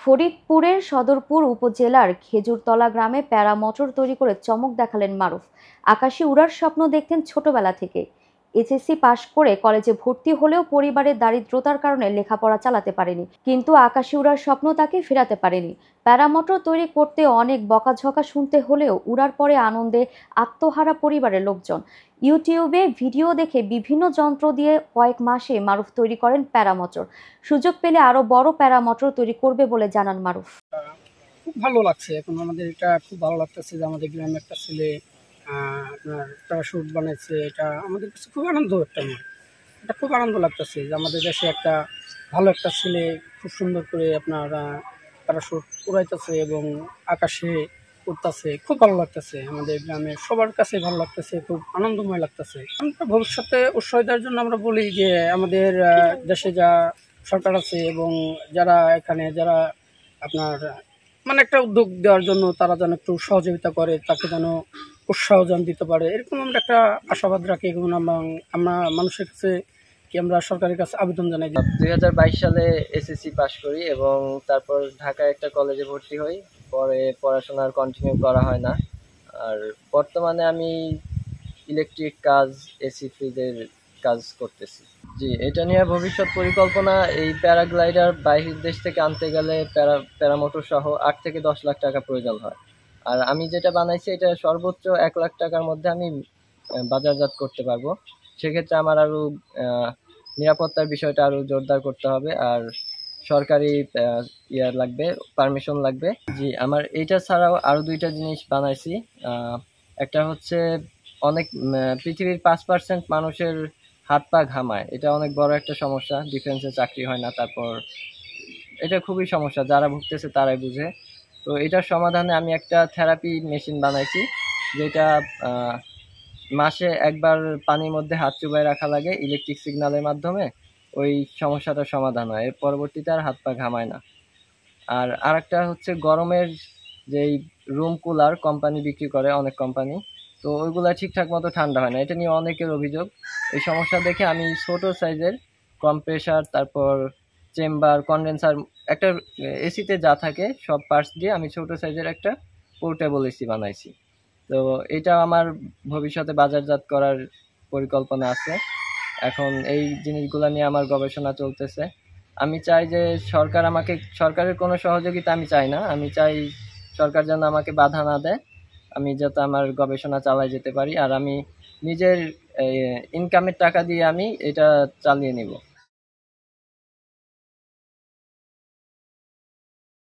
ফরিদপুরের সদরপুর উপজেলার খেজুরতলা গ্রামে প্যারা মোটর তৈরি করে চমক দেখালেন মারুফ। আকাশে উড়ার স্বপ্ন দেখতেন ছোটবেলা থেকে। এইচএসসি পাশ করে কলেজে ভর্তি হলেও পরিবারের দারিদ্রতার কারণে লেখাপড়া চালাতে পারেনি, কিন্তু আকাশে উড়ার স্বপ্ন তাকে ফেরাতে পারেনি। প্যারা মোটর তৈরি করতে অনেক বকাঝকা শুনতে হলেও উড়ার পরে আনন্দে আত্মহারা পরিবারের লোকজন। ইউটিউবে ভিডিও দেখে বিভিন্ন যন্ত্র দিয়ে কয়েক মাসে মারুফ তৈরি করেন প্যারা মোটর। সুযোগ পেলে আরো বড় প্যারা মোটর তৈরি করবে বলে জানান মারুফ। খুব ভালো লাগছে। এখন আমাদের এটা খুব ভালো লাগতেছে যে আমাদের গ্রামে একটা ছেলে আপনার প্যারাশুট বানাইছে। এটা আমাদের কাছে খুব আনন্দ একটা নয়, এটা খুব আনন্দ লাগতেছে যে আমাদের দেশে একটা ভালো একটা ছেলে খুব সুন্দর করে আপনার প্যারাশুট উড়াইতেছে এবং আকাশে উড়তেছে। খুব ভালো লাগতেছে, আমাদের গ্রামের সবার কাছে ভালো লাগতেছে, খুব আনন্দময় লাগতেছে। আমরা ভবিষ্যতে উৎসাহ দেওয়ার জন্য আমরা বলি যে আমাদের দেশে যা সরকার আছে এবং যারা এখানে যারা আপনার মানে একটা উদ্যোগ দেওয়ার জন্য তারা যেন একটু সহযোগিতা করে, তাকে যেন উৎসাহ যেন দিতে পারে, এরকম আমরা একটা আশাবাদ রাখি এবং আমরা মানুষের কাছে কি আমরা সরকারের কাছে আবেদন জানাই। 2022 সালে এসএসসি পাশ করি এবং তারপর ঢাকায় একটা কলেজে ভর্তি হই। পরে পড়াশোনা আর কন্টিনিউ করা হয় না। আর বর্তমানে আমি ইলেকট্রিক কাজ, এসি ফ্রিজের কাজ করতেছি। জি, এটা নিয়ে ভবিষ্যৎ পরিকল্পনা, এই প্যারাগ্লাইডার বাইরের দেশ থেকে আনতে গেলে প্যারামোটর সহ 8 থেকে 10 লাখ টাকা প্রয়োজন হয়। আর আমি যেটা বানাইছি এটা সর্বোচ্চ 1 লাখ টাকার মধ্যে আমি বাজারজাত করতে পারবো। সেক্ষেত্রে আমার আরও নিরাপত্তার বিষয়টা আরও জোরদার করতে হবে, আর সরকারি লাগবে, পারমিশন লাগবে। জি, আমার এইটা ছাড়াও আরও 2টা জিনিস বানাইছি। একটা হচ্ছে পৃথিবীর 5% মানুষের হাত পা ঘামায়, এটা অনেক বড় একটা সমস্যা। ডিফেন্সে চাকরি হয় না, তারপর এটা খুবই সমস্যা, যারা ভুগতেছে তারাই বুঝে। তো এটার সমাধানে আমি একটা থেরাপি মেশিন বানাইছি, যেটা মাসে একবার পানির মধ্যে হাত চুবাই রাখা লাগে, ইলেকট্রিক সিগন্যালের মাধ্যমে ওই সমস্যাটার সমাধান হয়। এর পরবর্তীতে আর হাত পা ঘামায় না। আর আরেকটা হচ্ছে গরমের যেই রুম কুলার কোম্পানি বিক্রি করে, অনেক কোম্পানি, তো ওইগুলা ঠিকঠাক মতো ঠান্ডা হয় না, এটা নিয়ে অনেকের অভিযোগ। এই সমস্যা দেখে আমি ছোট সাইজের কম্প্রেসার, তারপর চেম্বার, কন্ডেন্সার, একটা এসিতে যা থাকে সব পার্টস দিয়ে আমি ছোট সাইজের একটা পোর্টেবল এসি বানাইছি। তো এটা আমার ভবিষ্যতে বাজারজাত করার পরিকল্পনা আছে। এখন এই জিনিসগুলো নিয়ে আমার গবেষণা চলতেছে। আমি চাই যে সরকারের কোনো সহযোগিতা আমি চাই না, আমি চাই সরকার যেন আমাকে বাধা না দেয়, আমি যাতে আমার গবেষণা চালাই যেতে পারি, আর আমি নিজের ইনকামের টাকা দিয়ে আমি এটা চালিয়ে নিব।